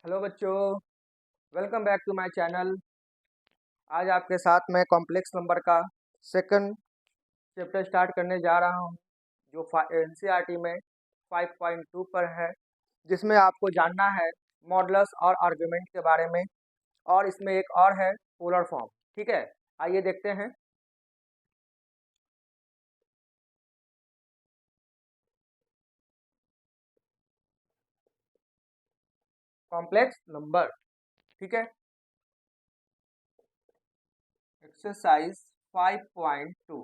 Hello बच्चों, welcome back to my channel. आज आपके साथ मैं कॉम्प्लेक्स नंबर का सेकंड चैप्टर स्टार्ट करने जा रहा हूं, जो एनसीईआरटी में 5.2 पर है, जिसमें आपको जानना है मॉडुलस और आर्गुमेंट के बारे में। और इसमें एक और है पोलर फॉर्म। ठीक है, आइए देखते हैं। कॉम्प्लेक्स नंबर, ठीक है, एक्सरसाइज 5.2।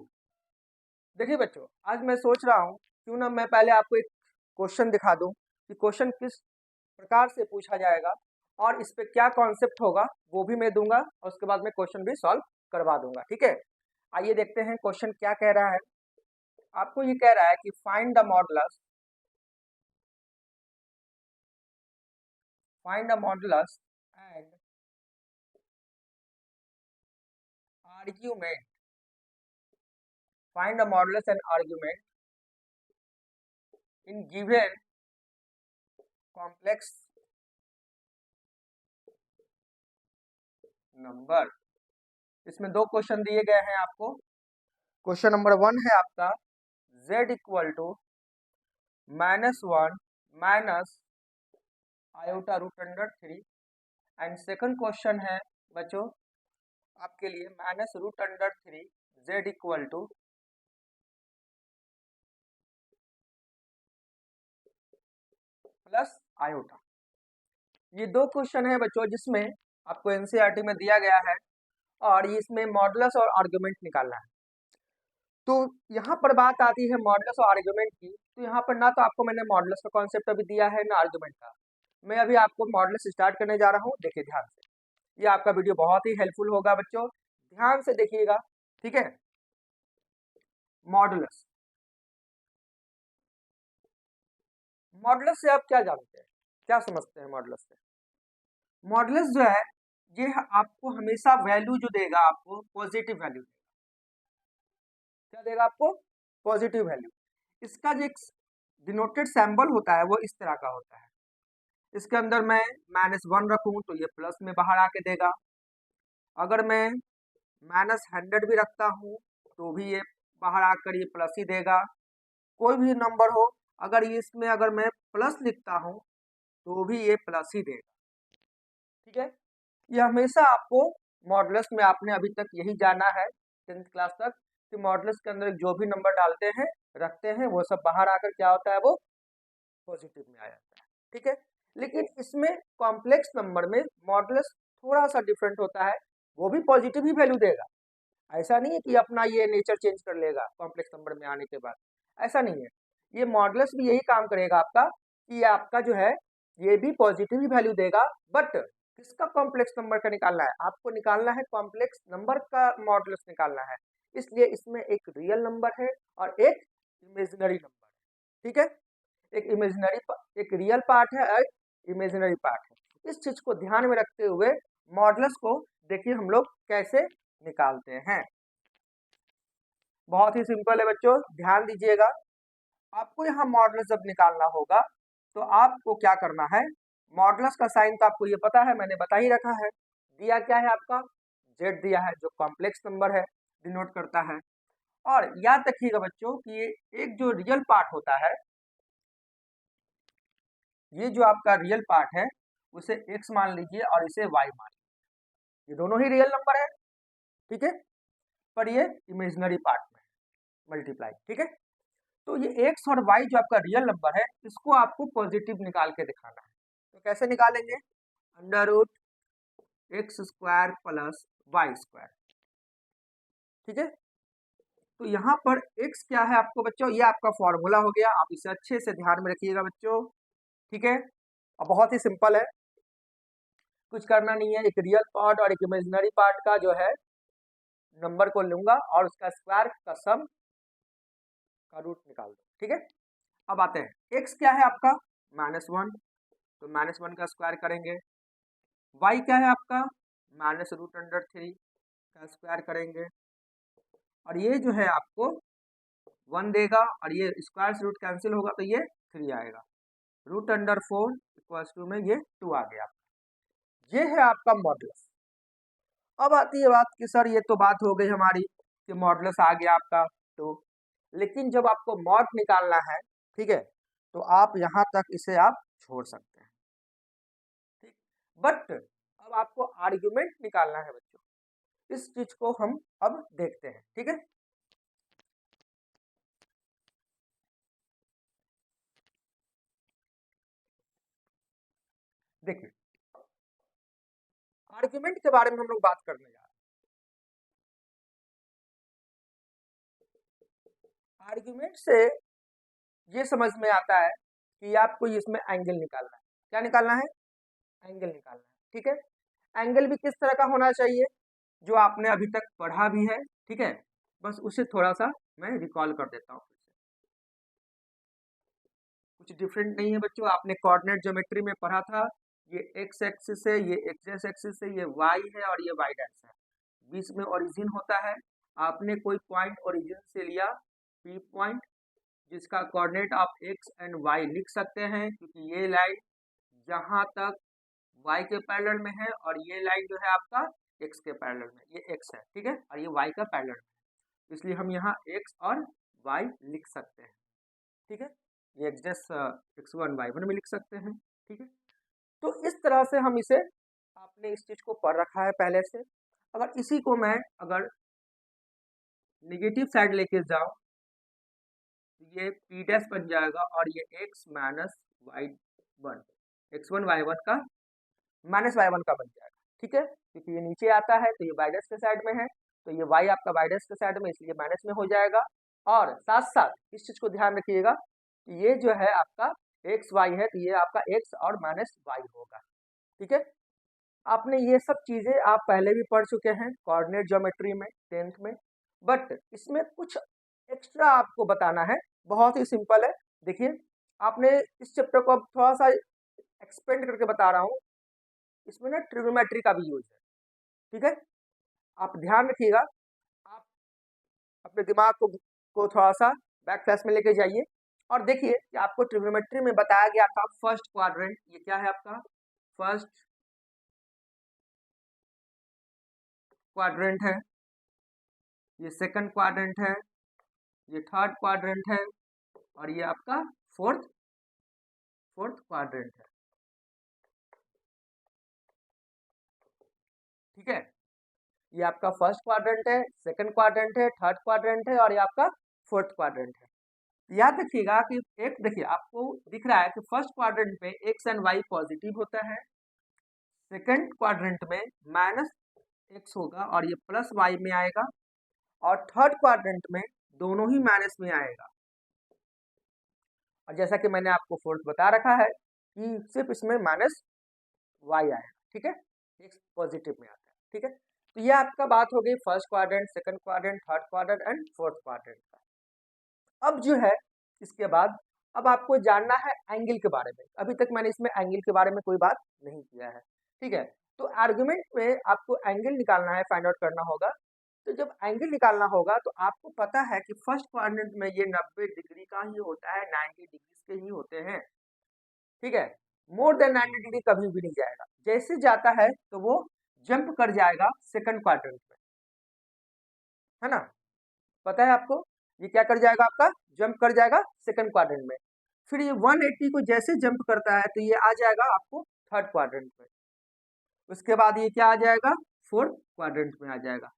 देखिए बच्चों, आज मैं सोच रहा हूँ क्यों ना मैं पहले आपको एक क्वेश्चन दिखा दूं कि क्वेश्चन किस प्रकार से पूछा जाएगा और इस पे क्या कॉन्सेप्ट होगा, वो भी मैं दूंगा और उसके बाद मैं क्वेश्चन भी सॉल्व करवा दूंगा। ठीक है, आइए देखते हैं क्वेश्चन क्या कह रहा है। आपको ये कह रहा है कि find the modulus and argument find the modulus and argument in given complex number. इसमें दो क्वेश्चन दिए गए हैं आपको। क्वेश्चन नंबर 1 है आपका z equal to -1 minus iota root under 3, and second question है बच्चों आपके लिए -√3 z equal to plus iota. ये दो क्वेश्चन है बच्चों जिसमें आपको एनसीईआरटी में दिया गया है और इसमें मॉडुलस और आर्गुमेंट निकालना है। तो यहाँ पर बात आती है मॉडुलस और आर्गुमेंट की, तो यहाँ पर ना तो आपको मैंने मॉडुलस का कॉन्सेप्ट अभी दिया है ना आर्गुमेंट का। मैं अभी आपको मॉडुलस स्टार्ट करने जा रहा हूँ। देखिए ध्यान से, ये आपका वीडियो बहुत ही हेल्पफुल होगा बच्चों, ध्यान से देखिएगा। ठीक है, मॉडुलस। मॉडुलस से आप क्या जानते हैं, क्या समझते हैं मॉडुलस से? मॉडुलस जो है ये आपको हमेशा वैल्यू जो देगा, आपको पॉजिटिव वैल्यू देगा। क्या देगा आपको? Positive value. इसका जो एक डिनोटेड सिंबल होता है वो इस तरह का होता है। इसके अंदर मैं -1 रखूं तो ये प्लस में बाहर आके देगा। अगर मैं -100 भी रखता हूं तो भी ये बाहर आकर ये प्लस ही देगा। कोई भी नंबर हो, अगर इसमें अगर मैं प्लस लिखता हूं तो भी ये प्लस ही देगा। ठीक है, ये हमेशा आपको मॉडुलस में आपने अभी तक यही जाना है 10th क्लास तक कि मॉडुलस के अंदर जो भी नंबर डालते हैं रखते हैं वो सब बाहर आकर क्या होता है, वो पॉजिटिव में आ जाता है। ठीक है, लेकिन इसमें कॉम्प्लेक्स नंबर में मॉडुलस थोड़ा सा डिफरेंट होता है, वो भी पॉजिटिव ही वैल्यू देगा। ऐसा नहीं है कि अपना ये नेचर चेंज कर लेगा कॉम्प्लेक्स नंबर में आने के बाद, ऐसा नहीं है। ये मॉडुलस भी यही काम करेगा आपका कि ये आपका जो है ये भी पॉजिटिव ही वैल्यू देगा। बट किसका कॉम्प्लेक्स नंबर का निकालना है आपको? निकालना है कॉम्प्लेक्स नंबर का मॉडुलस निकालना है। इसलिए इसमें एक रियल नंबर है और एक इमेजिनरी नंबर है। ठीक है, एक एक रियल पार्ट है और इमेजिनरी पार्ट है। इस चीज को ध्यान में रखते हुए मॉडुलस को देखिए हम लोग कैसे निकालते हैं। बहुत ही सिंपल है बच्चों, ध्यान दीजिएगा। आपको यहाँ मॉडुलस जब निकालना होगा तो आपको क्या करना है, मॉडुलस का साइन तो आपको ये पता है, मैंने बता ही रखा है। दिया क्या है आपका? जेड दिया है, जो कॉम्प्लेक्स नंबर है डिनोट करता है। और याद रखिएगा बच्चों कि ये एक जो रियल पार्ट होता है, ये जो आपका रियल पार्ट है उसे x मान लीजिए और इसे y मान लीजिए। ये दोनों ही रियल नंबर है, ठीक है, पर ये इमेजिनरी पार्ट में मल्टीप्लाई। ठीक है, तो ये x और y जो आपका रियल नंबर है इसको आपको पॉजिटिव निकाल के दिखाना है। तो कैसे निकालेंगे? √x² plus y²। ठीक है, तो यहाँ पर x क्या है आपको बच्चों? ये आपका फॉर्मूला हो गया, आप इसे अच्छे से ध्यान में रखिएगा बच्चों। ठीक है, अब बहुत ही सिंपल है, कुछ करना नहीं है। एक रियल पार्ट और एक इमेजिनरी पार्ट का जो है नंबर को लूंगा और उसका स्क्वायर का सम का रूट निकाल दो। ठीक है, अब आते हैं x क्या है आपका? -1, तो -1 का स्क्वायर करेंगे। y क्या है आपका? -√3 का स्क्वायर करेंगे। और ये जो है आपको 1 देगा और ये स्क्वायर से रूट कैंसिल होगा तो ये 3 आएगा। √4 इक्वल्स टू में ये 2 आ गया। ये है आपका मॉडुलस। अब आती है बात कि सर ये तो बात हो गई हमारी कि मॉडुलस आ गया आपका, तो लेकिन जब आपको मॉड निकालना है, ठीक है, तो आप यहाँ तक इसे आप छोड़ सकते हैं, ठीक। बट अब आपको आर्ग्यूमेंट निकालना है बच्चों, इस चीज को हम अब देखते हैं, ठीक है। देखिए, आर्ग्यूमेंट के बारे में हम लोग बात करने जा रहे हैं। आर्ग्यूमेंट से ये समझ में आता है कि आपको इसमें एंगल निकालना है। क्या निकालना है? एंगल निकालना है, ठीक है। एंगल भी किस तरह का होना चाहिए, जो आपने अभी तक पढ़ा भी है, ठीक है। बस उसे थोड़ा सा मैं रिकॉल कर देता हूँ। कुछ डिफरेंट नहीं है बच्चों, आपने कोऑर्डिनेट ज्योमेट्री में पढ़ा था, ये एक्स एक्सिस है, ये एक्स एक्सिस है, ये वाई है और ये वाई डैश है, बीच में ओरिजिन होता है। आपने कोई पॉइंट ओरिजिन से लिया पी पॉइंट, जिसका कोऑर्डिनेट आप एक्स एंड वाई लिख सकते हैं, क्योंकि ये लाइन जहां तक वाई के पैरेलल में है और ये लाइन जो है आपका एक्स के पैरेलल में, ये एक्स है, ठीक है, और ये वाई का पैरेलल है, इसलिए हम यहाँ एक्स और वाई लिख सकते हैं, ठीक है। ये एक्स x1 y1 में लिख सकते हैं, ठीक है। तो इस तरह से हम इसे, आपने इस चीज को पढ़ रखा है पहले से। अगर इसी को मैं अगर निगेटिव साइड लेके जाऊं, तो ये p डैश बन जाएगा और ये x minus y1, x1 y1 का माइनस y1 का बन जाएगा, ठीक है, क्योंकि ये नीचे आता है तो ये y डैश के साइड में है, तो ये y आपका y डैश के साइड में, इसलिए माइनस में हो जाएगा। और साथ साथ इस चीज को ध्यान रखिएगा, ये जो है आपका एक्स वाई है, तो ये आपका एक्स और माइनस वाई होगा, ठीक है। आपने ये सब चीजें आप पहले भी पढ़ चुके हैं कोऑर्डिनेट ज्योमेट्री में 10th में, बट इसमें कुछ एक्स्ट्रा आपको बताना है, बहुत ही सिंपल है। देखिए, आपने इस चैप्टर को अब थोड़ा सा एक्सपेंड करके बता रहा हूँ, इसमें ना ट्रिग्नोमेट्री का भी यूज है, ठीक है। आप ध्यान रखिएगा, आप अपने दिमाग को थोड़ा सा बैक फ्लैश में लेके जाइए और देखिए कि आपको ट्रिग्नोमेट्री में बताया गया था फर्स्ट क्वाड्रेंट, ये क्या है आपका फर्स्ट क्वाड्रेंट है, ये सेकंड क्वाड्रेंट है, ये थर्ड क्वाड्रेंट है और ये आपका फोर्थ क्वाड्रेंट है, ठीक है। ये आपका फर्स्ट क्वाड्रेंट है, सेकंड क्वाड्रेंट है, थर्ड क्वाड्रेंट है और ये आपका फोर्थ क्वाड्रेंट है। याद रखिएगा कि एक, देखिए आपको दिख रहा है कि फर्स्ट क्वाड्रेंट में एक्स एंड वाई पॉजिटिव होता है, सेकंड क्वाड्रेंट में माइनस एक्स होगा और ये प्लस वाई में आएगा, और थर्ड क्वाड्रेंट में दोनों ही माइनस में आएगा। और जैसा कि मैंने आपको फोर्थ बता रखा है कि सिर्फ इसमें माइनस वाई आएगा, ठीक है, एक्स पॉजिटिव में आता है, ठीक है। तो ये आपका बात हो गई first quadrant, second quadrant, third quadrant and fourth quadrant का। अब जो है इसके बाद, अब आपको जानना है एंगल के बारे में। अभी तक मैंने इसमें एंगल के बारे में कोई बात नहीं किया है, ठीक है। तो आर्गुमेंट में आपको एंगल निकालना है, फाइंड आउट करना होगा। तो जब एंगल निकालना होगा तो आपको पता है कि फर्स्ट क्वाड्रेंट में ये 90 डिग्री का ही होता है, 90 डिग्री के ही होते हैं, ठीक है। मोर देन 90 डिग्री कभी भी नहीं जाएगा, जैसे जाता है तो वो जंप कर जाएगा सेकंड क्वाड्रेंट में, है ना, पता है आपको, ये क्या कर जाएगा आपका, जंप कर जाएगा सेकंड क्वाड्रेंट में। फिर ये 180 को जैसे जंप करता है तो ये आ जाएगा आपको थर्ड क्वाड्रेंट में, उसके बाद ये क्या आ जाएगा, फोर्थ क्वाड्रेंट में आ जाएगा,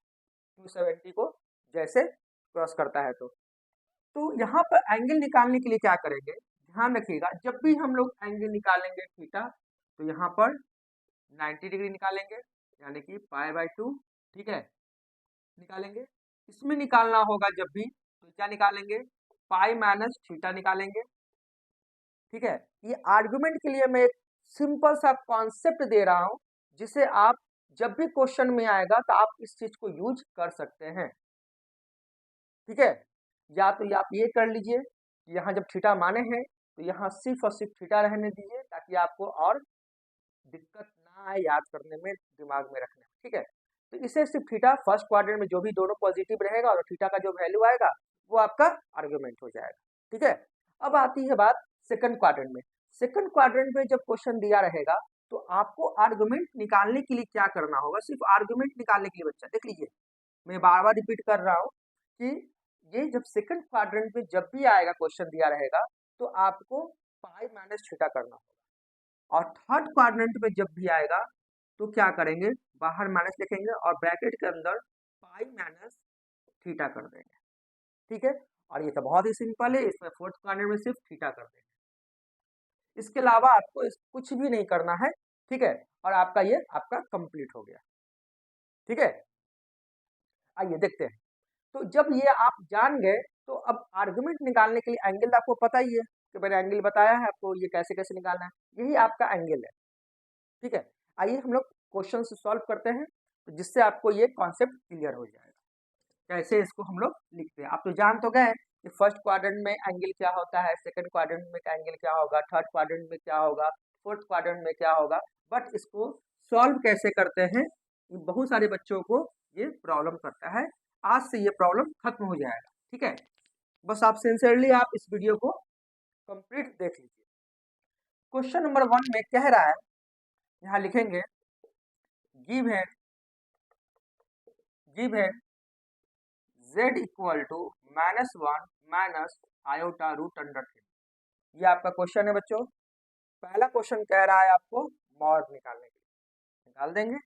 270 को जैसे क्रॉस करता है। तो यहाँ पर एंगल निकालने के लिए क्या करेंगे, ध्यान रखिएगा, जब भी हम लोग एंगल निकालेंगे थीटा, तो यहाँ पर 90 डिग्री निकालेंगे, यानी कि π/2, ठीक है, निकालेंगे। इसमें निकालना होगा जब भी, तो क्या निकालेंगे, पाई माइनस थीटा निकालेंगे, ठीक है। ये आर्गुमेंट के लिए मैं एक सिंपल सा कॉन्सेप्ट दे रहा हूं, जिसे आप जब भी क्वेश्चन में आएगा तो आप इस चीज को यूज कर सकते हैं, ठीक है। या तो आप ये कर लीजिए कि यहाँ जब थीटा माने हैं तो यहाँ सिर्फ और सिर्फ थीटा रहने दीजिए, ताकि आपको और दिक्कत ना आए याद करने में, दिमाग में रखने में, ठीक है। तो इसे सिर्फ थीटा फर्स्ट क्वाड्रेंट में जो भी दोनों पॉजिटिव रहेगा और थीटा का जो वैल्यू आएगा वो आपका आर्गुमेंट हो जाएगा, ठीक है। अब आती है बात सेकंड क्वाड्रेंट में। सेकंड क्वाड्रेंट में जब क्वेश्चन दिया रहेगा तो आपको आर्गुमेंट निकालने के लिए क्या करना होगा, सिर्फ आर्गुमेंट निकालने के लिए बच्चा देख लीजिए, मैं बार बार रिपीट कर रहा हूँ कि ये जब सेकंड क्वाड्रेंट में जब भी आएगा क्वेश्चन दिया रहेगा तो आपको पाई माइनस थीटा करना होगा, और थर्ड क्वाड्रेंट में जब भी आएगा तो क्या करेंगे, बाहर माइनस लिखेंगे और ब्रैकेट के अंदर पाई माइनस थीटा कर देंगे, ठीक है। और ये तो बहुत ही सिंपल है, इसमें फोर्थ क्वाड्रेंट में सिर्फ थीटा कर देंगे, इसके अलावा आपको कुछ भी नहीं करना है, ठीक है। और आपका ये आपका कंप्लीट हो गया, ठीक है। आइए देखते हैं, तो जब ये आप जान गए तो अब आर्गुमेंट निकालने के लिए एंगल आपको पता ही है कि मैंने एंगल बताया है आपको, ये कैसे कैसे निकालना है, यही आपका एंगल है, ठीक है। आइए हम लोग क्वेश्चन से सॉल्व करते हैं, तो जिससे आपको ये कॉन्सेप्ट क्लियर हो जाएगा कैसे इसको हम लोग लिखते हैं। आप तो जान तो गए कि फर्स्ट क्वाड्रेंट में एंगल क्या होता है, सेकंड क्वाड्रेंट में एंगल क्या होगा, थर्ड क्वाड्रेंट में क्या होगा, फोर्थ क्वाड्रेंट में क्या होगा, बट इसको सॉल्व कैसे करते हैं बहुत सारे बच्चों को ये प्रॉब्लम करता है। आज से ये प्रॉब्लम खत्म हो जाएगा, ठीक है। बस आप सिंसियरली आप इस वीडियो को कंप्लीट देख लीजिए। क्वेश्चन नंबर 1 में कह रहा है, यहाँ लिखेंगे given z equal to -1 minus iota root under 3, ये आपका क्वेश्चन है बच्चों। पहला क्वेश्चन कह रहा है आपको मॉड निकालने के लिए, निकाल देंगे।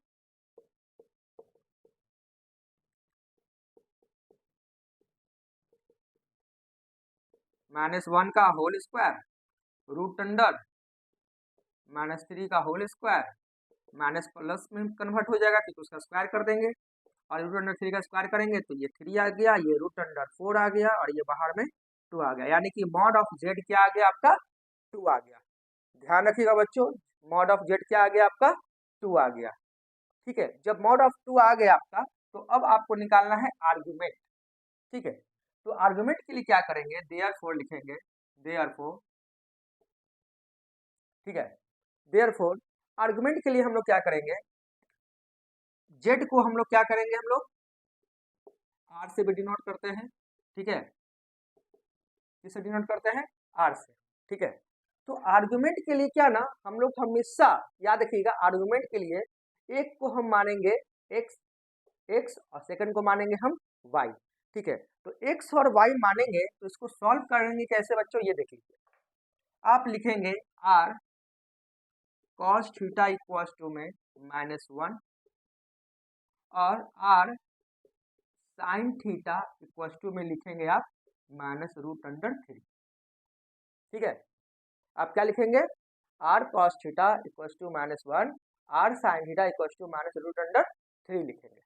-1 का होल स्क्वायर रूट अंडर -3 का होल स्क्वायर, माइनस प्लस में कन्वर्ट हो जाएगा क्योंकि उसका स्क्वायर कर देंगे, और रूट अंडर 3 का स्क्वायर करेंगे तो ये 3 आ गया, ये रूट अंडर 4 आ गया, और ये बाहर में 2 आ गया, यानी कि मॉड ऑफ जेड क्या आ गया आपका 2 आ गया। ध्यान रखिएगा बच्चों, मॉड ऑफ जेड क्या आ गया आपका 2 आ गया, ठीक है। जब मॉड ऑफ 2 आ गया आपका तो अब आपको निकालना है आर्गुमेंट, ठीक है। तो आर्गुमेंट के लिए क्या करेंगे, देयरफॉर लिखेंगे, देयरफॉर, ठीक है। देयरफॉर आर्गुमेंट के लिए हम लोग क्या करेंगे, जेड को हम लोग क्या करेंगे, हम लोग आर से भी डिनोट करते हैं, ठीक है। किससे डिनोट करते हैं, आर से, ठीक है। तो आर्गुमेंट के लिए क्या ना, हम लोग हमेशा याद रखिएगा, आर्गुमेंट के लिए एक को हम मानेंगे एक्स और सेकंड को मानेंगे हम वाई, ठीक है। तो एक्स और वाई मानेंगे तो इसको सॉल्व करेंगे कैसे बच्चों, ये देख लीजिए। आप लिखेंगे r cos theta equal to में -1 और are sine theta equal to में लिखेंगे आप -√3, ठीक है। आप क्या लिखेंगे, r cos theta equal to -1, r sine theta equal to -√3 लिखेंगे,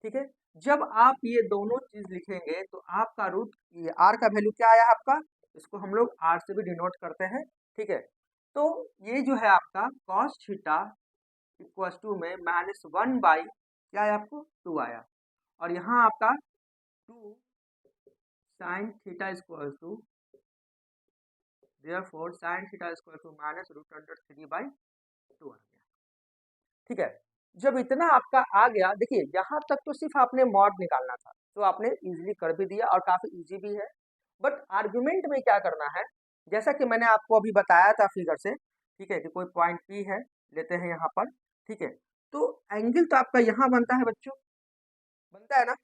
ठीक है। जब आप ये दोनों चीज लिखेंगे तो आपका रूट, ये आर का वैल्यू क्या आया आपका, इसको हम लोग आर से भी डिनोट करते हैं, ठीक है। तो ये जो है आपका कॉस थीटा इक्वल टू में -1 बाई क्या है आपको 2 आया, और यहाँ आपका 2 sine theta equal to, therefore sine theta equal to -√3/2 आ गया, ठीक है। जब इतना आपका आ गया, देखिए यहाँ तक तो सिर्फ आपने मॉड निकालना था तो आपने इजीली कर भी दिया और काफी इजी भी है, बट आर्गुमेंट में क्या करना है, जैसा कि मैंने आपको अभी बताया था फिगर से, ठीक है, कि कोई पॉइंट पी है, लेते हैं यहाँ पर, ठीक है। तो एंगल तो आपका यहाँ बनता है बच्चों, बनता है ना।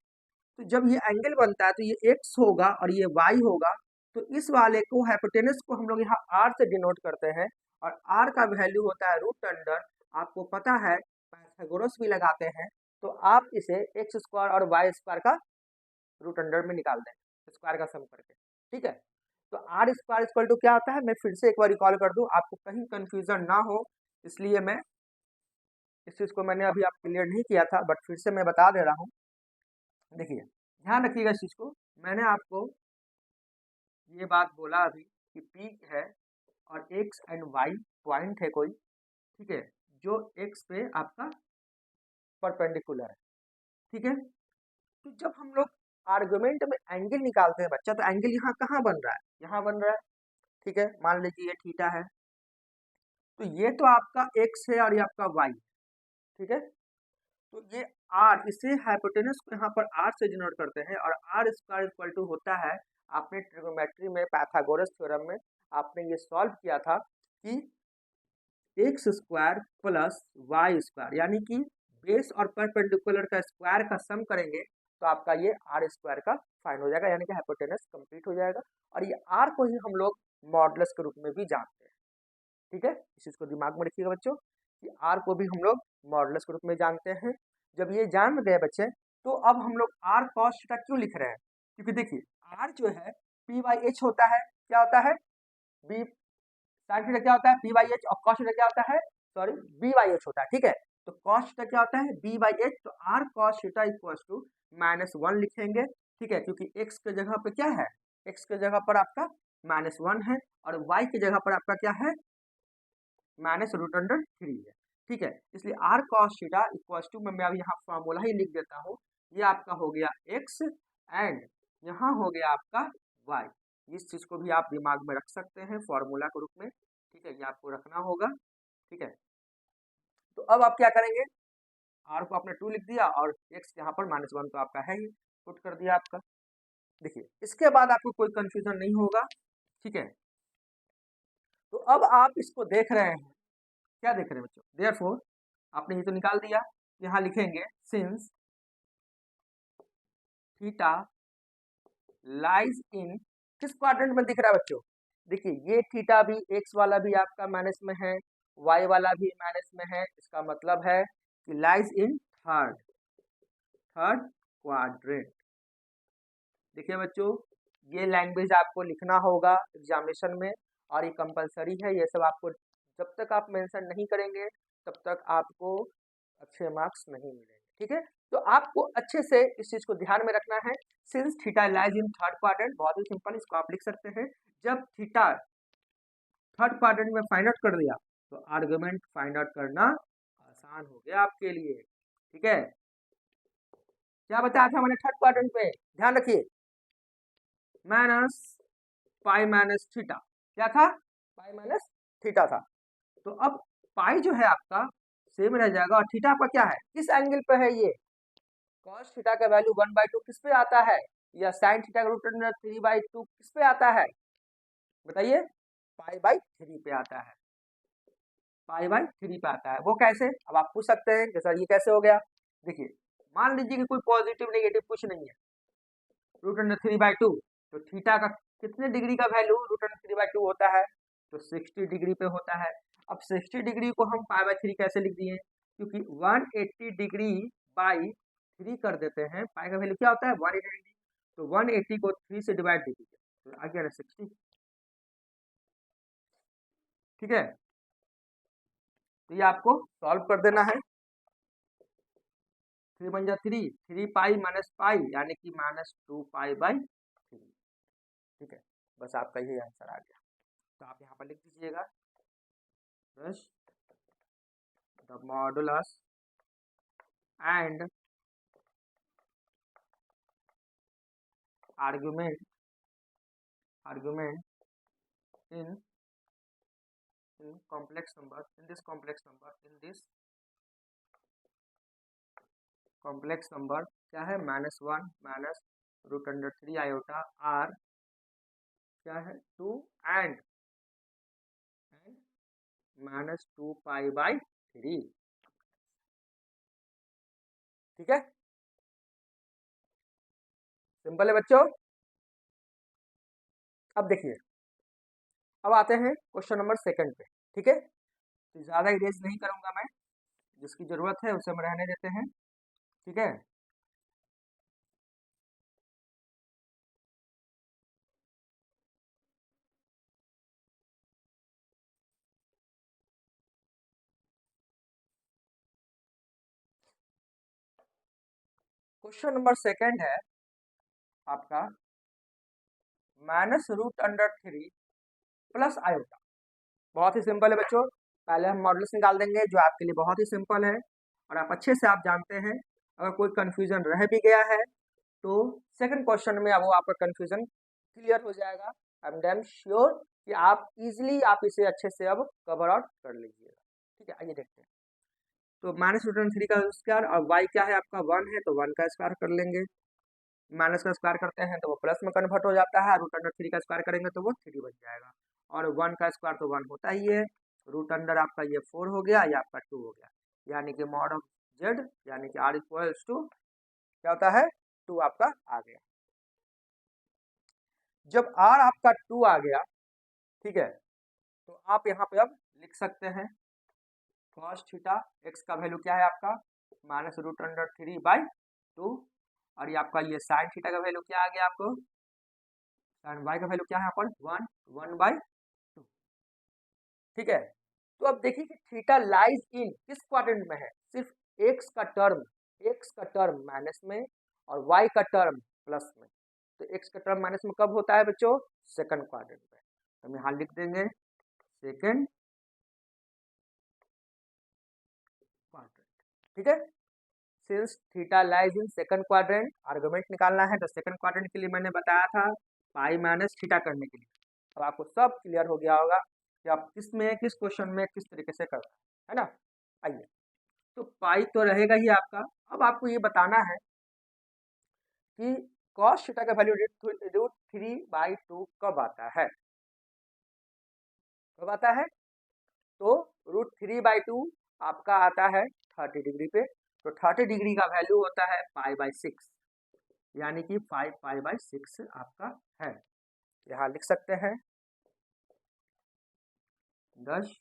तो जब ये एंगल बनता है तो ये एक्स होगा और ये वाई होगा, तो इस वाले को हाइपोटेनस को हम लोग यहाँ आर से डिनोट करते हैं, और आर का वैल्यू होता है रूट अंडर, आपको पता है पाइथागोरस भी लगाते हैं, तो आप इसे एक्स स्क्वायर और वाई स्क्वायर का रूट अंडर में निकाल दें, स्क्वायर का सम करके, ठीक है। तो आर स्क्वायर इक्वल टू क्या होता है, मैं फिर से एक बार रिकॉल कर दूं, आपको कहीं कंफ्यूजन ना हो, इसलिए मैं इस चीज को मैंने अभी आप क्लियर नहीं किया था, बट फिर से मैं बता दे रहा हूँ। देखिए ध्यान रखिएगा इस चीज को, मैंने आपको ये बात बोला अभी कि पी है और एक्स एंड वाई पॉइंट है कोई, ठीक है, जो एक्स पे आपका परपेंडिकुलर है, ठीक है। तो जब हम लोग आर्गुमेंट में एंगल निकालते हैं बच्चा, तो एंगल यहाँ कहाँ बन रहा है, यहाँ बन रहा है, ठीक है। मान लीजिए ये थीटा है, तो ये तो आपका एक्स है और ये आपका वाई, ठीक है। तो ये आर, इसे हाइपोटेनस को यहाँ पर आर से डिनोट करते हैं, और आर स्क्वायर इक्वल टू होता है, आपने ट्रिग्नोमेट्री में पाइथागोरस थ्योरम में आपने ये सॉल्व किया था कि x square plus y square, यानी कि बेस और परपेंडिकुलर का स्क्वायर का सम करेंगे तो आपका ये आर स्क्वायर का फाइन हो जाएगा, यानी कि हाइपोटेनस कंप्लीट हो जाएगा। और ये आर को ही हम लोग मॉडुलस के रूप में भी जानते हैं। ठीक है, इस चीज को दिमाग में रखिएगा बच्चों कि आर को भी हम लोग मॉडुलस के रूप में जानते हैं। जब ये जान गए बच्चे, तो अब हम लोग आर कॉस थीटा क्यों लिख रहे हैं, क्योंकि देखिए आर जो है पी बाई एच होता है, क्या होता है बी, साइन थीटा क्या होता है पी बाई एच, और कॉस थीटा क्या होता है, सॉरी बी बाई एच होता है। ठीक है, तो कॉस थीटा क्या होता है बी बाई एच, तो r cos theta equal to -1 लिखेंगे। ठीक है, क्योंकि एक्स के जगह पे क्या है, एक्स के जगह पर आपका -1 है, और वाई की जगह पर आपका क्या है -√3 है। ठीक है, इसलिए r cos theta equal to, मैं अभी यहाँ फॉर्मूला ही लिख देता हूँ, ये आपका हो गया एक्स एंड यहाँ हो गया आपका वाई। इस चीज को भी आप दिमाग में रख सकते हैं फॉर्मूला के रूप में। ठीक है, ये आपको रखना होगा। ठीक है, तो अब आप क्या करेंगे, आर को आपने 2 लिख दिया और एक्स यहाँ पर -1 तो आपका है ही, पुट कर दिया आपका। देखिए इसके बाद आपको कोई कंफ्यूजन नहीं होगा। ठीक है, तो अब आप इसको देख रहे हैं, क्या देख रहे हैं बच्चों, देयरफॉर आपने ये तो निकाल दिया, यहाँ लिखेंगे सिंस थीटा लाइज इन, किस क्वाड्रेंट में दिख रहा है बच्चों, देखिए ये थीटा भी एक्स वाला भी आपका माइनस में है, वाई वाला भी माइनस में है, इसका मतलब है कि लाइज इन थर्ड क्वाड्रेंट। देखिए बच्चों, ये लैंग्वेज आपको लिखना होगा एग्जामिनेशन में, और ये कंपलसरी है, ये सब आपको जब तक आप मेंशन नहीं करेंगे तब तक आपको अच्छे मार्क्स नहीं मिलेंगे। ठीक है, तो आपको अच्छे से इस चीज को ध्यान में रखना है। Since theta lies in third quadrant, बहुत ही सिंपल, इसको आप लिख सकते हैं, जब थीटा थर्ड क्वाड्रेंट में फाइंड आउट कर दिया तो आर्गुमेंट फाइंड आउट करना आसान हो गया आपके लिए। ठीक है, क्या बताया था मैंने थर्ड क्वाड्रेंट में, ध्यान रखिए, माइनस पाई माइनस थीटा, क्या था पाई माइनस थीटा था। तो अब पाई जो है आपका सेम रह जाएगा, और थीटा आपका क्या है, किस एंगल पे है ये, कॉस थीटा का वैल्यू 1/2 किस पे आता है, या साइन थीटा का √3/2 किस पे आता है, बताइए, पाई/3 पे आता है, पाई/3 पे आता है। वो कैसे, अब आप पूछ सकते हैं कि सर ये कैसे हो गया, देखिए मान लीजिए कि कोई पॉजिटिव नेगेटिव कुछ नहीं है, √3/2, तो थीटा का कितने डिग्री का वैल्यू √3/2 होता है, तो 60 डिग्री पे होता है। अब 60 डिग्री को हम पाई/3 कैसे लिख दिए, क्योंकि 180 डिग्री बाई 3 कर देते हैं, पाई का वैल्यू क्या होता है 180 डिग्री, तो 180 को 3 से डिवाइड दे दीजिए तो आ गया 60। ठीक है, तो ये आपको सॉल्व कर देना है, 3 बन जा 3, 3 पाई माइनस पाई यानी कि -2 पाई/3। ठीक है, बस आपका यही आंसर आ गया, तो आप यहाँ पर लिख दीजिएगा, thus the modulus and argument in complex number, in this complex number क्या है, -1 माइनस √3 आयोटा r क्या है 2 एंड -2 पाई/3। ठीक है, सिंपल है बच्चों। अब देखिए, अब आते हैं क्वेश्चन नंबर 2 पे। ठीक है, तो ज़्यादा इरेज नहीं करूंगा मैं, जिसकी ज़रूरत है उसे हम रहने देते हैं। ठीक है, क्वेश्चन नंबर 2 है आपका -√3 प्लस आयोटा। बहुत ही सिंपल है बच्चों, पहले हम मॉडल्स निकाल देंगे जो आपके लिए बहुत ही सिंपल है, और आप अच्छे से आप जानते हैं। अगर कोई कंफ्यूजन रह भी गया है तो सेकंड क्वेश्चन में अब वो आपका कंफ्यूजन क्लियर हो जाएगा। आई एम डैम श्योर कि आप इजीली आप इसे अच्छे से अब कवर आउट कर लीजिएगा। ठीक है, आइए देखते हैं। तो -√3 का स्क्वायर, और y क्या है आपका 1 है, तो 1 का स्क्वायर कर लेंगे, माइनस का स्क्वायर करते हैं तो वो प्लस में कन्वर्ट हो जाता है, √3 का स्क्वायर करेंगे तो वो 3 बन जाएगा, और 1 का स्क्वायर तो 1 होता ही है, रूट अंडर आपका ये 4 हो गया, ये आपका 2 हो गया, यानी कि मॉड ऑफ जेड यानी कि आर इक्वल्स टू क्या होता है 2 आपका आ गया। जब आर आपका 2 आ गया, ठीक है, तो आप यहाँ पे अब लिख सकते हैं कॉस थीटा एक्स का वैल्यू क्या है आपका माइनस रूट अंडर 3/2, और ये आपका ये साइन थीटा का वैल्यू क्या आ गया आपको, साइन वाई का वैल्यू क्या है यहाँ पर 1/2, ठीक है। तो अब देखिए कि थीटा लाइज इन किस क्वाड्रेंट में है, सिर्फ एक्स का टर्म माइनस में और वाई का टर्म प्लस में। तो एक्स का टर्म माइनस में कब होता है बच्चों, सेकंड क्वाड्रेंट में। तो हम यहाँ लिख देंगे सेकंड क्वाड्रेंट, ठीक है। Since theta lies in second quadrant, argument निकालना है तो सेकंड क्वाड्रेंट के लिए मैंने बताया था पाई माइनस थीटा करने के लिए। अब आपको सब क्लियर हो गया होगा कि आप किस क्वेश्चन में किस तरीके से करना है ना। आइए, तो पाई तो रहेगा ही आपका। अब आपको ये बताना है कि कॉस थीटा का वैल्यू रूट 3/2 कब आता है, कब आता है, तो रूट 3/2 आपका आता है 30 डिग्री पे। तो 30 डिग्री का वैल्यू होता है पाई/6, यानी कि 5 पाई/6 आपका है। यहाँ लिख सकते हैं 10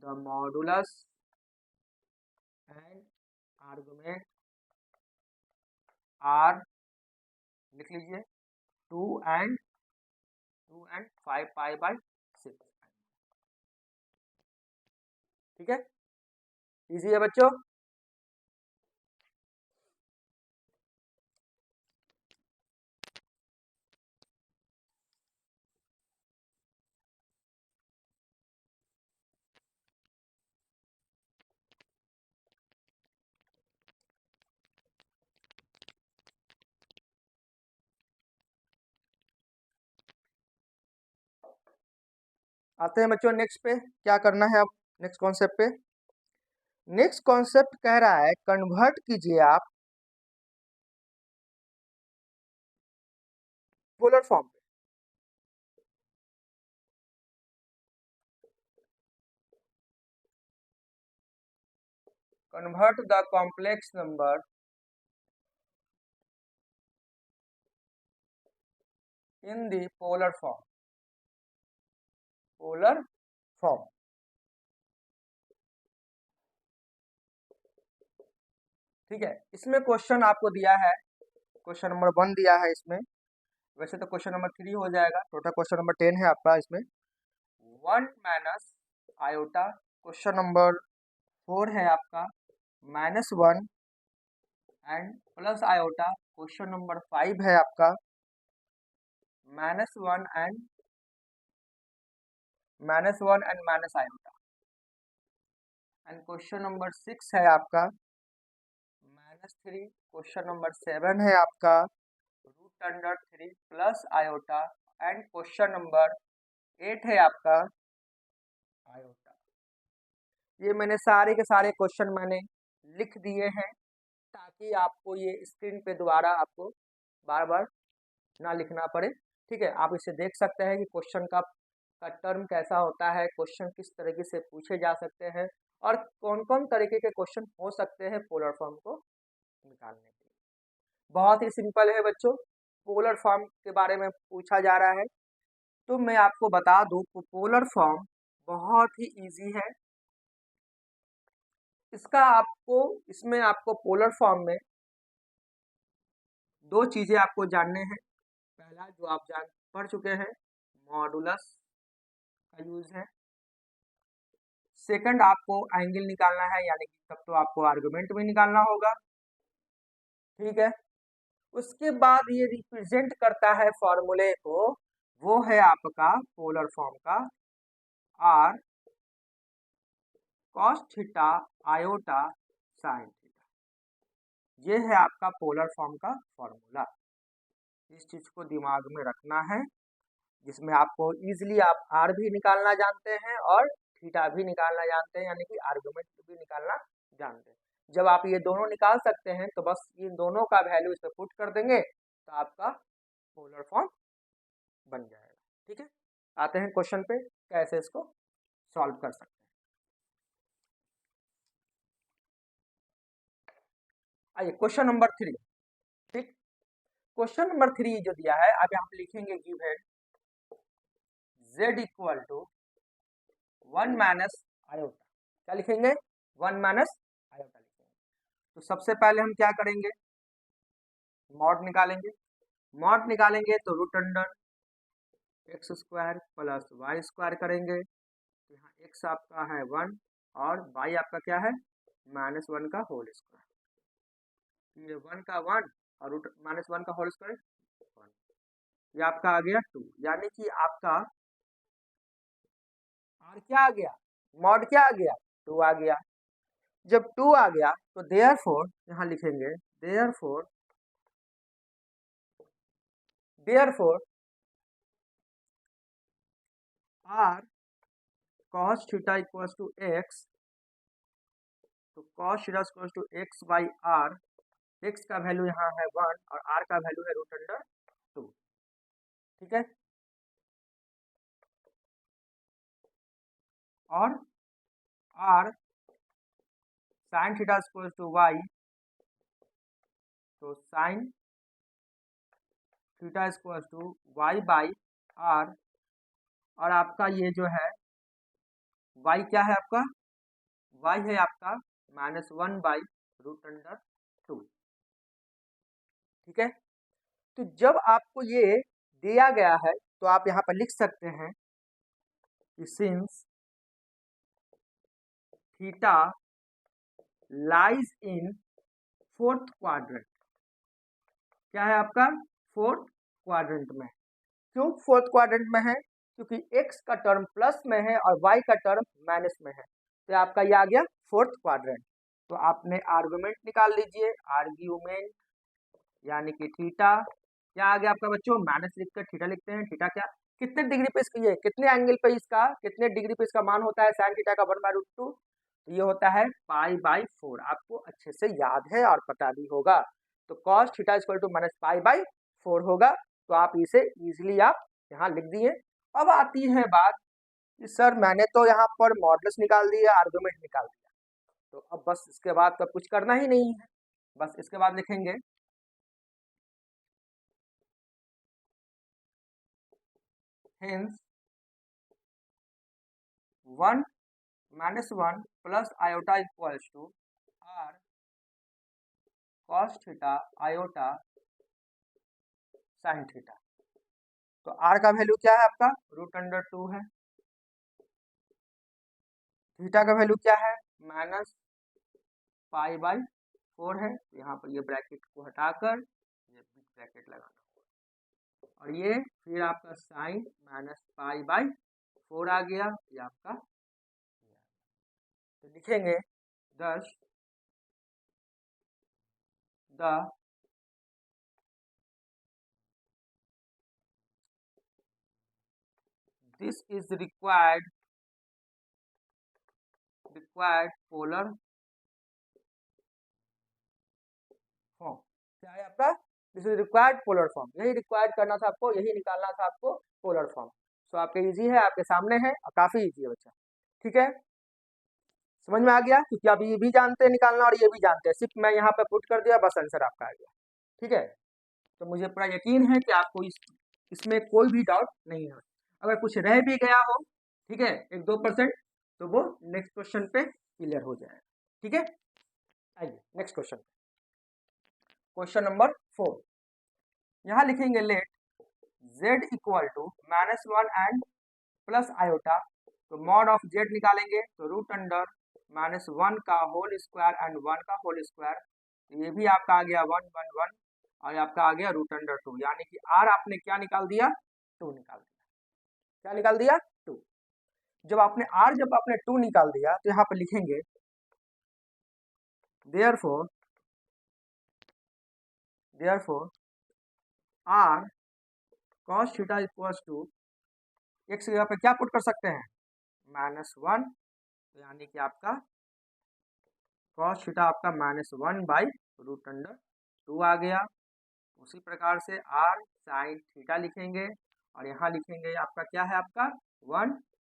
the modulus and argument r, लिख लीजिए 2 एंड 5 पाई/6, ठीक है। इजी है बच्चों। आते हैं बच्चों नेक्स्ट पे, क्या करना है अब नेक्स्ट कॉन्सेप्ट पे। नेक्स्ट कॉन्सेप्ट कह रहा है कन्वर्ट कीजिए आप पोलर फॉर्म पे। Convert the complex number in the polar form, polar form, ठीक है। इसमें क्वेश्चन आपको दिया है, क्वेश्चन नंबर 1 दिया है इसमें, वैसे तो क्वेश्चन नंबर 3 हो जाएगा, टोटल क्वेश्चन नंबर 10 है आपका इसमें। 1 माइनस आयोटा, क्वेश्चन नंबर 4 है आपका -1 and plus iota, question number 5 है आपका -1 and minus iota, and question number 6 है आपका -3, क्वेश्चन नंबर 7 है आपका root under 3 plus iota, and question number 8 है आपका आयोटा। ये मैंने सारे के सारे क्वेश्चन मैंने लिख दिए हैं ताकि आपको ये स्क्रीन पे दोबारा आपको बार बार ना लिखना पड़े, ठीक है। आप इसे देख सकते हैं कि क्वेश्चन का टर्म कैसा होता है, क्वेश्चन किस तरीके से पूछे जा सकते हैं, और कौन कौन तरीके के क्वेश्चन हो सकते हैं पोलर फॉर्म को निकालने के लिए। बहुत ही सिंपल है बच्चों, पोलर फॉर्म के बारे में पूछा जा रहा है तो मैं आपको बता दूं पोलर फॉर्म बहुत ही इजी है। इसमें आपको पोलर फॉर्म में दो चीजें आपको जानने हैं। पहला जो आप पढ़ चुके हैं, मॉडुलस का यूज है। सेकंड आपको एंगल निकालना है, यानी कि तब तो आपको आर्गुमेंट भी निकालना होगा, ठीक है। उसके बाद ये रिप्रेजेंट करता है फॉर्मूले को, वो है आपका पोलर फॉर्म का r cos theta iota sine theta, ये है आपका पोलर फॉर्म का फॉर्मूला। इस चीज को दिमाग में रखना है, जिसमें आपको इजीली आप आर भी निकालना जानते हैं और थीटा भी निकालना जानते हैं, यानी कि आर्गुमेंट भी निकालना जानते हैं। जब आप ये दोनों निकाल सकते हैं तो बस इन दोनों का वैल्यू इस पर पुट कर देंगे तो आपका पोलर फॉर्म बन जाएगा, ठीक है। आते हैं क्वेश्चन पे। कैसे इसको सॉल्व कर सकते हैं। आइए क्वेश्चन नंबर 3। ठीक, क्वेश्चन नंबर 3 जो दिया है, अब यहाँ पे लिखेंगे given z equal to 1 minus iota. क्या लिखेंगे? 1 माइनस आयोटा लिखेंगे। तो सबसे पहले हम क्या करेंगे? मॉड निकालेंगे। मॉड निकालेंगे तो root under x square plus y square करेंगे। तो यहाँ एक्स आपका है 1 और वाई आपका क्या है? -1 का होल स्क्वायर। ये 1 का 1 और रूट -1 का होल स्क्वायर 1। ये आपका आ गया 2, यानी कि आपका आर क्या आ गया? मॉड क्या आ गया? 2 आ गया। जब 2 आ गया तो देयरफॉर यहाँ लिखेंगे therefore r cos theta equals to x. तो cos theta equals to x by r. X का वैल्यू यहाँ है 1 और आर का वैल्यू है रूट अंडर 2। ठीक है, और are sine theta equals to Y. तो sine theta equals to Y by R. और आपका ये जो है वाई क्या है आपका? वाई है आपका -1 बाई रूट अंडर 2। ठीक है, तो जब आपको ये दिया गया है तो आप यहाँ पर लिख सकते हैं कि since theta lies in fourth quadrant. क्या है आपका? फोर्थ क्वाड्रेंट में। क्यों फोर्थ क्वाड्रेंट में है? क्योंकि x का टर्म प्लस में है और y का टर्म माइनस में है, तो आपका ये आ गया फोर्थ क्वाड्रेंट। तो आपने आर्गुमेंट निकाल लीजिए। आर्ग्यूमेंट यानी कि थीटा क्या आ गया आपका बच्चों? माइनस लिखकर थीटा लिखते हैं। थीटा क्या, कितने डिग्री पे इसकी, कितने एंगल पे इसका, कितने डिग्री पे इसका मान होता है साइन थीटा का 1/√2? तो ये होता है π/4। आपको अच्छे से याद है और पता भी होगा। तो cos थीटा इक्वल टू -π/4 होगा। तो आप इसे इजीली आप यहाँ लिख दिए। अब आती है बात कि सर मैंने तो यहाँ पर मॉडल्स निकाल दिया, आर्गुमेंट निकाल दिया, तो अब बस इसके बाद तो कुछ करना ही नहीं है। बस इसके बाद लिखेंगे hence 1 -1 plus iota equals to r cos theta iota sine theta. तो आर का वैल्यू क्या है आपका? रूट अंडर 2 है। थीटा का वैल्यू क्या है? -π/4 है। तो यहाँ पर ये ब्रैकेट को हटाकर ये ब्रैकेट लगाना होगा और ये फिर आपका साइन -π/4 आ गया। ये आपका, तो लिखेंगे thus the this is required polar form. क्या है आपका? This is required polar form. यही रिक्वायर्ड करना था आपको, यही निकालना था आपको, पोलर फॉर्म। सो आपके इजी है, आपके सामने है और काफी इजी है बच्चा। ठीक है, समझ में आ गया? क्योंकि आप ये भी जानते हैं निकालना और ये भी जानते हैं, सिर्फ मैं यहाँ पे पुट कर दिया, बस आंसर आपका आ गया। ठीक है, तो मुझे पूरा यकीन है कि आपको इसमें कोई भी डाउट नहीं है। अगर कुछ रह भी गया हो, ठीक है, 1-2%, तो वो नेक्स्ट क्वेश्चन पे क्लियर हो जाएगा। ठीक है, आइए नेक्स्ट क्वेश्चन। Question number 4। यहाँ लिखेंगे let z equal to -1 and plus iota. तो मॉड ऑफ z निकालेंगे तो रूट अंडर -1 का होल स्क्वायर एंड 1 का होल स्क्वायर। तो ये भी आपका आ गया 1 1 1 और आपका आ गया रूट अंडर 2, यानी कि r आपने क्या निकाल दिया? 2 निकाल दिया। क्या निकाल दिया? 2। जब आपने जब आपने 2 निकाल दिया तो यहाँ पर लिखेंगे therefore r cos theta equals to x की जगह पे क्या पुट कर सकते हैं? -1। तो यानी कि आपका cos थीटा आपका -1/रूट अंडर 2 आ गया। उसी प्रकार से r sin थीटा लिखेंगे और यहाँ लिखेंगे आपका क्या है? आपका 1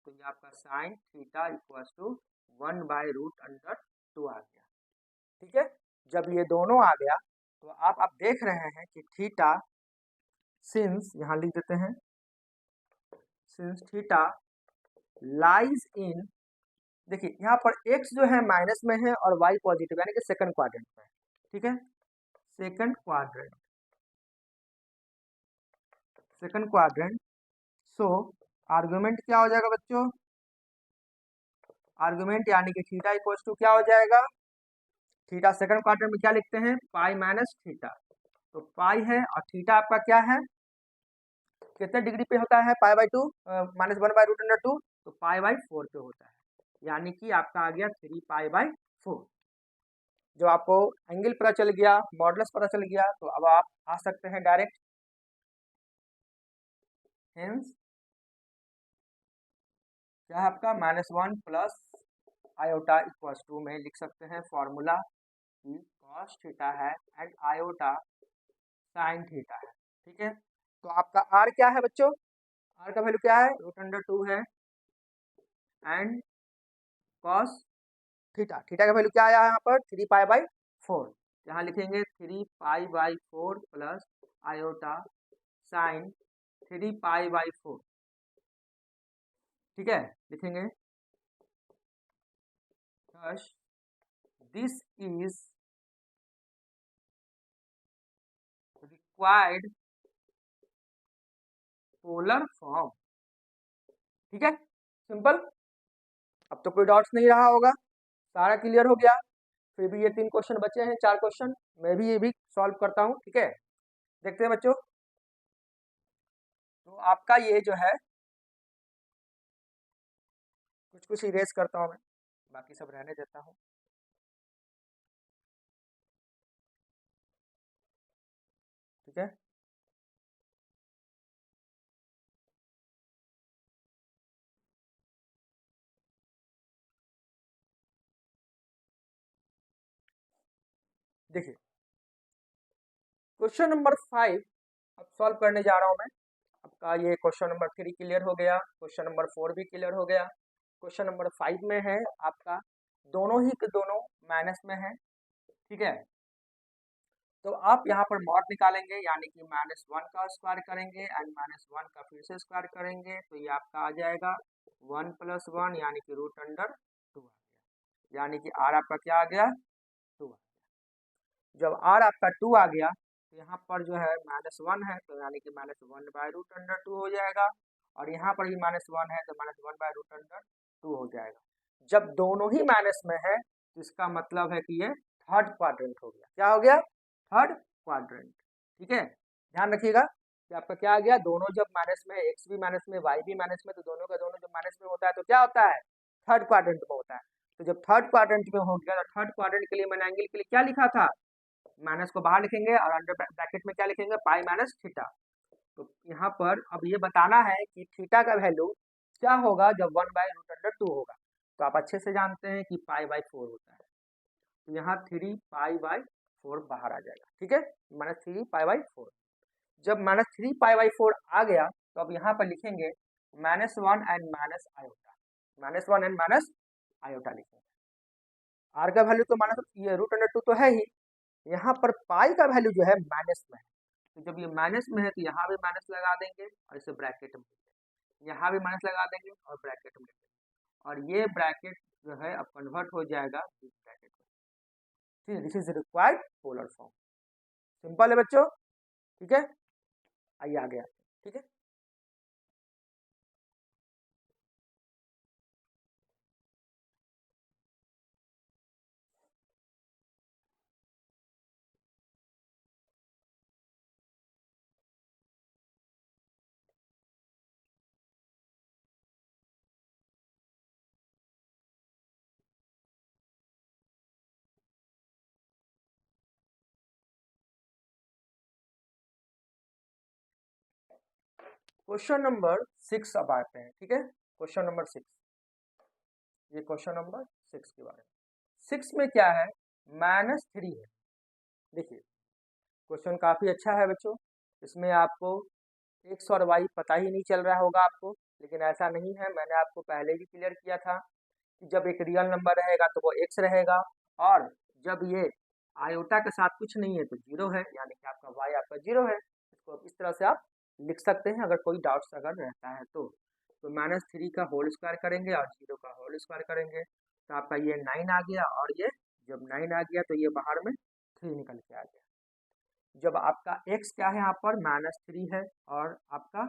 तो ये आपका साइन थीटा इक्वल टू 1/√2 आ गया। ठीक है, जब ये दोनों आ गया तो आप देख रहे हैं कि थीटा सिंस, यहाँ लिख देते हैं, सिंस थीटा लाइज इन, देखिए यहाँ पर x जो है माइनस में है और y पॉजिटिव, यानी कि सेकंड क्वाड्रेंट में है। ठीक है, सेकंड क्वाड्रेंट, सेकंड क्वाड्रेंट। सो आर्गुमेंट क्या हो जाएगा बच्चों, आर्गुमेंट यानी कि थीटा इक्वल टू क्या हो जाएगा, थीटा सेकंड क्वाड्रेंट में क्या लिखते हैं, पाई माइनस थीटा, तो पाई है और थीटा आपका क्या है, कितने डिग्री पे होता है, पाई/2 -1/√2, तो पाई/4 पे होता है, यानी कि आपका आ गया 3 पाई/4। जो आपको एंगल पता चल गया, मॉडुलस पता चल गया, तो अब आप आ सकते हैं डायरेक्ट, हेंस क्या है आपका -1 प्लस आयोटा इक्वल टू में लिख सकते हैं फॉर्मूला की कॉस थीटा है एंड आयोटा साइन थीटा है। ठीक है, तो आपका आर क्या है बच्चों, आर का वैल्यू क्या है, √2 है एंड कॉस थीटा, थीटा का वैल्यू क्या आया यहाँ पर 3 पाई/4, यहाँ लिखेंगे 3 पाई/4 प्लस आयोटा साइन 3 पाई/4। ठीक है, लिखेंगे thus this is required polar form. ठीक है, सिंपल, अब तो कोई डाउट्स नहीं रहा होगा, सारा क्लियर हो गया। फिर भी ये 3 क्वेश्चन बचे हैं, 4 क्वेश्चन मैं भी ये भी सॉल्व करता हूँ। ठीक है, देखते हैं बच्चों, तो आपका ये जो है कुछ कुछ इरेज करता हूँ मैं, बाकी सब रहने देता हूँ। ठीक है, देखिए क्वेश्चन नंबर 5 अब सॉल्व करने जा रहा हूँ मैं। आपका ये क्वेश्चन नंबर 3 क्लियर हो गया, क्वेश्चन नंबर 4 भी क्लियर हो गया, क्वेश्चन नंबर 5 में है आपका दोनों ही के दोनों माइनस में है। ठीक है, तो आप यहाँ पर मॉड निकालेंगे, यानी कि -1 का स्क्वायर करेंगे एंड -1 का फिर से स्क्वायर करेंगे, तो ये आपका आ जाएगा 1 + 1 यानी कि √2 आ गया, यानी कि आर आपका क्या आ गया, 2 आ गया। जब आर आपका 2 आ गया तो यहाँ पर जो है -1 है, तो यानी कि -1/√2 हो जाएगा, और यहाँ पर भी -1 है तो -1/√2 हो जाएगा। जब दोनों ही माइनस में है तो इसका मतलब है कि ये थर्ड क्वाड्रेंट हो गया, क्या हो गया, थर्ड क्वाड्रेंट। ठीक है, ध्यान रखिएगा कि आपका क्या आ गया, दोनों जब माइनस में, एक्स भी माइनस में, वाई भी माइनस में, तो दोनों का दोनों जब माइनस में होता है तो क्या होता है, थर्ड क्वाड्रेंट में होता है। तो जब थर्ड क्वाड्रेंट में हो गया, तो थर्ड क्वाड्रेंट के लिए मैंने एंगल के लिए क्या लिखा था, माइनस को बाहर लिखेंगे और अंडर ब्रैकेट में क्या लिखेंगे, पाई माइनस थीटा। तो यहाँ पर अब ये बताना है कि थीटा का वैल्यू क्या होगा जब 1/√2 होगा, तो आप अच्छे से जानते हैं कि पाई/4 होता है, तो यहाँ 3 पाई/4 बाहर आ जाएगा। ठीक है, -3 पाई/4। जब -3 पाई/4 आ गया तो अब यहाँ पर लिखेंगे -1 and minus iota, -1 and minus iota लिखेंगे। आर का वैल्यू तो माइनस ये √2 तो है ही, यहाँ पर पाई का वैल्यू जो है माइनस में है, तो जब ये माइनस में है तो यहाँ भी माइनस लगा देंगे और इसे ब्रैकेट में, यहाँ भी माइनस लगा देंगे और ब्रैकेट में, और ये ब्रैकेट जो है अब कन्वर्ट हो जाएगा इस ब्रैकेट में। ठीक, this is required polar form. Simple है बच्चों। ठीक है, आइए आगे आते हैं। ठीक है, क्वेश्चन नंबर 6 अब आते हैं। ठीक है, क्वेश्चन नंबर 6, ये क्वेश्चन नंबर 6 के बारे में। 6 में क्या है, -3 है। देखिए क्वेश्चन काफी अच्छा है बच्चों, इसमें आपको एक्स और वाई पता ही नहीं चल रहा होगा आपको, लेकिन ऐसा नहीं है, मैंने आपको पहले भी क्लियर किया था कि जब एक रियल नंबर रहेगा तो वो x रहेगा, और जब ये आयोटा के साथ कुछ नहीं है तो 0 है, यानी कि आपका y आपका 0 है। इसको इस तरह से आप लिख सकते हैं अगर कोई डाउट्स अगर रहता है तो -3 का होल स्क्वायर करेंगे और 0 का होल स्क्वायर करेंगे तो आपका ये 9 आ गया, और ये जब 9 आ गया तो ये बाहर में 3 निकल के आ गया। जब आपका x क्या है यहाँ पर -3 है और आपका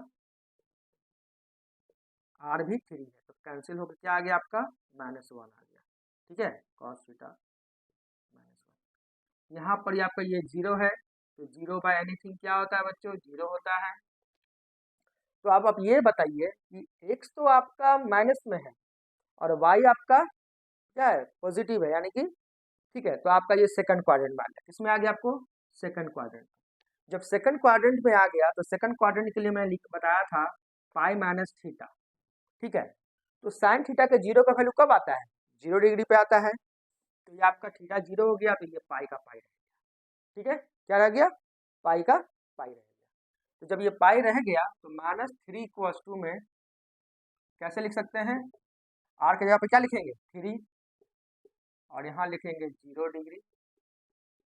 r भी 3 है, तो कैंसिल होकर क्या आ गया आपका -1 आ गया। ठीक है, cos थीटा -1। यहाँ पर आपका ये 0 है, तो 0 बाय एनीथिंग क्या होता है बच्चों, 0 होता है। तो आप ये बताइए कि x तो आपका माइनस में है और y आपका क्या है, पॉजिटिव है, यानी कि ठीक है, तो आपका ये सेकंड क्वाड्रेंट में आ गया। किसमें आ गया आपको, सेकंड क्वाड्रेंट। जब सेकंड क्वाड्रेंट में आ गया तो सेकंड क्वाड्रेंट के लिए मैं बताया था पाई माइनस थीटा। ठीक है, तो साइन थीटा का 0 का वैल्यू कब आता है, 0 डिग्री पे आता है। तो ये आपका थीटा 0 हो गया, तो ये पाई का पाई रह गया। ठीक है, क्या रह गया, पाई का पाई रह गया। तो जब ये पाई रह गया तो -3 में कैसे लिख सकते हैं, r के जगह पे क्या लिखेंगे 3, और यहाँ लिखेंगे 0 degree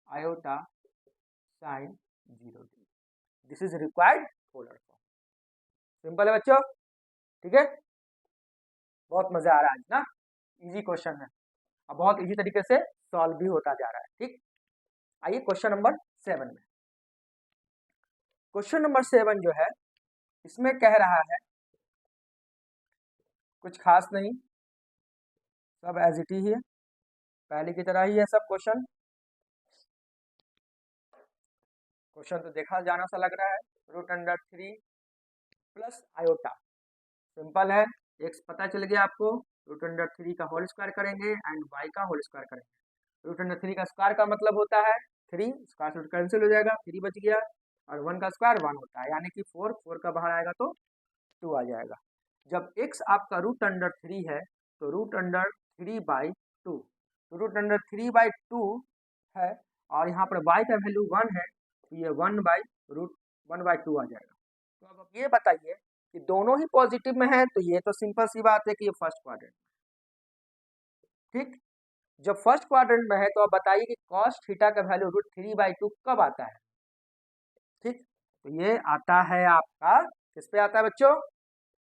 iota sine 0 degree. This is required polar form. Simple है बच्चों, ठीक है, बहुत मजा आ रहा है ना, इजी क्वेश्चन है, अब बहुत इजी तरीके से सॉल्व भी होता जा रहा है। ठीक, आइए क्वेश्चन नंबर 7 में। क्वेश्चन नंबर 7 जो है इसमें कह रहा है कुछ खास नहीं, सब एज इट ही है, पहले की तरह ही है सब क्वेश्चन। क्वेश्चन तो देखा जाना सा लग रहा है, √3 प्लस आयोटा, सिंपल है, x पता चल गया आपको, √3 का होल स्क्वायर करेंगे एंड y का होल स्क्वायर करेंगे। √3 का स्क्वायर का मतलब होता है 3, स्क्वायर रूट कैंसिल हो जाएगा, 3 बच गया, और 1 का स्क्वायर 1 होता है, यानी कि 4 का बाहर आएगा तो 2 आ जाएगा। जब x आपका √3 है तो √3/2, तो √3/2 है, और यहाँ पर y का वैल्यू 1 है, तो ये 1/√1/2 आ जाएगा। तो अब ये बताइए कि दोनों ही पॉजिटिव में है, तो ये तो सिंपल सी बात है कि ये फर्स्ट क्वाड्रेंट। ठीक, जब फर्स्ट क्वाड्रेंट में है तो आप बताइए कि cos थीटा का वैल्यू √3/2 कब आता है। ठीक, तो ये आता है आपका किस पे आता है बच्चों,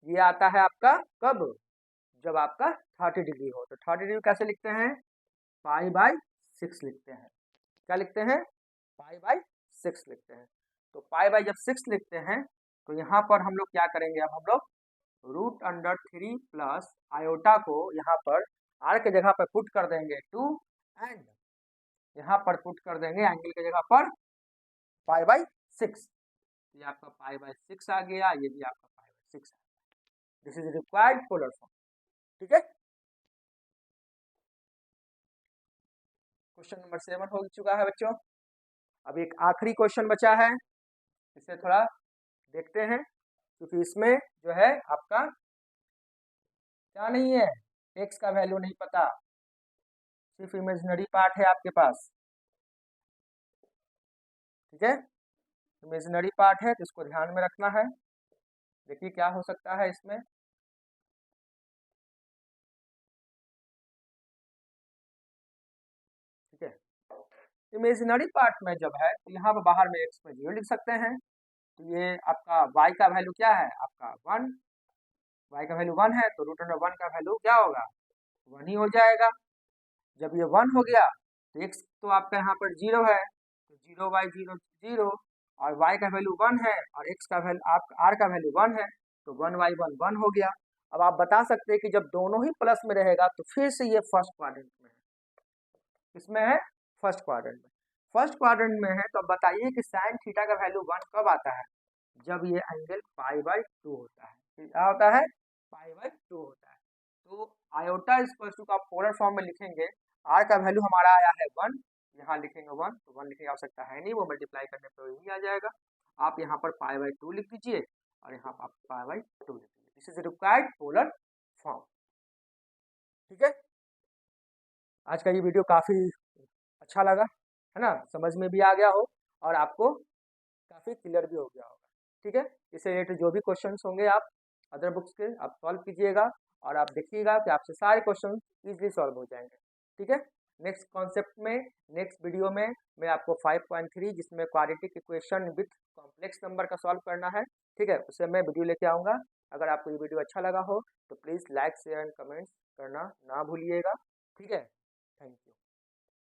ये आता है आपका कब, जब आपका 30 डिग्री हो। तो 30 डिग्री कैसे लिखते हैं, π/6 लिखते हैं। क्या लिखते हैं, π/6 लिखते हैं। तो जब 6 लिखते हैं तो यहाँ पर हम लोग क्या करेंगे, अब हम लोग √3 प्लस आयोटा को यहाँ पर r के जगह पर पुट कर देंगे 2, एंड यहाँ पर पुट कर देंगे एंगल के जगह पर π/6। ये आपका π/6 आ गया, ये भी आपका π/6 आ गया। This is required polar form. ठीक है, क्वेश्चन नंबर 7 हो चुका है बच्चों। अब एक आखिरी क्वेश्चन बचा है, इसे थोड़ा देखते हैं, क्योंकि इसमें जो है आपका क्या नहीं है, x का वैल्यू नहीं पता, सिर्फ इमेजिनरी पार्ट है आपके पास। ठीक है, इमेजिनरी पार्ट है तो इसको ध्यान में रखना है। देखिए क्या हो सकता है इसमें, ठीक है, इमेजिनरी पार्ट में जब है तो यहाँ पर बाहर में x में 0 लिख सकते हैं, तो ये आपका y का वैल्यू क्या है आपका 1, y का वैल्यू 1 है तो √1 का वैल्यू क्या होगा 1 ही हो जाएगा। जब ये 1 हो गया तो x तो आपका यहाँ पर 0 है, तो 0/0 0, और y का वैल्यू 1 है और x का वैल्यू आपका r का वैल्यू 1 है, तो 1/1 1 हो गया। अब आप बता सकते हैं कि जब दोनों ही प्लस में रहेगा तो फिर से ये फर्स्ट क्वाड्रेंट में है, किसमें है, फर्स्ट क्वाड्रेंट में। फर्स्ट क्वाड्रेंट में है तो अब बताइए कि साइन थीटा का वैल्यू 1 कब आता है, जब ये एंगल π/2 होता है। क्या होता है, π/2 होता है। तो आयोटा इक्वल्स टू का पोलर फॉर्म में लिखेंगे, r का वैल्यू हमारा आया है 1, यहाँ लिखेंगे 1, तो 1 लिखने की आवश्यकता है नहीं, वो मल्टीप्लाई करने पर ही आ जाएगा। आप यहाँ पर π/2 लिख दीजिए और यहाँ पर आप π/2 लिख दीजिए। This is required polar form. ठीक है, आज का ये वीडियो काफ़ी अच्छा लगा है ना, समझ में भी आ गया हो और आपको काफ़ी क्लियर भी हो गया होगा। ठीक है, इससे रिलेटेड जो भी क्वेश्चंस होंगे आप अदर बुक्स के आप सॉल्व कीजिएगा और आप देखिएगा कि आपसे सारे क्वेश्चन ईजिली सॉल्व हो जाएंगे। ठीक है, नेक्स्ट कॉन्सेप्ट में, नेक्स्ट वीडियो में मैं आपको 5.3 जिसमें quadratic equation with complex number का सॉल्व करना है, ठीक है, उससे मैं वीडियो लेके आऊँगा। अगर आपको ये वीडियो अच्छा लगा हो तो please like share and comments करना ना भूलिएगा। ठीक है, थैंक यू।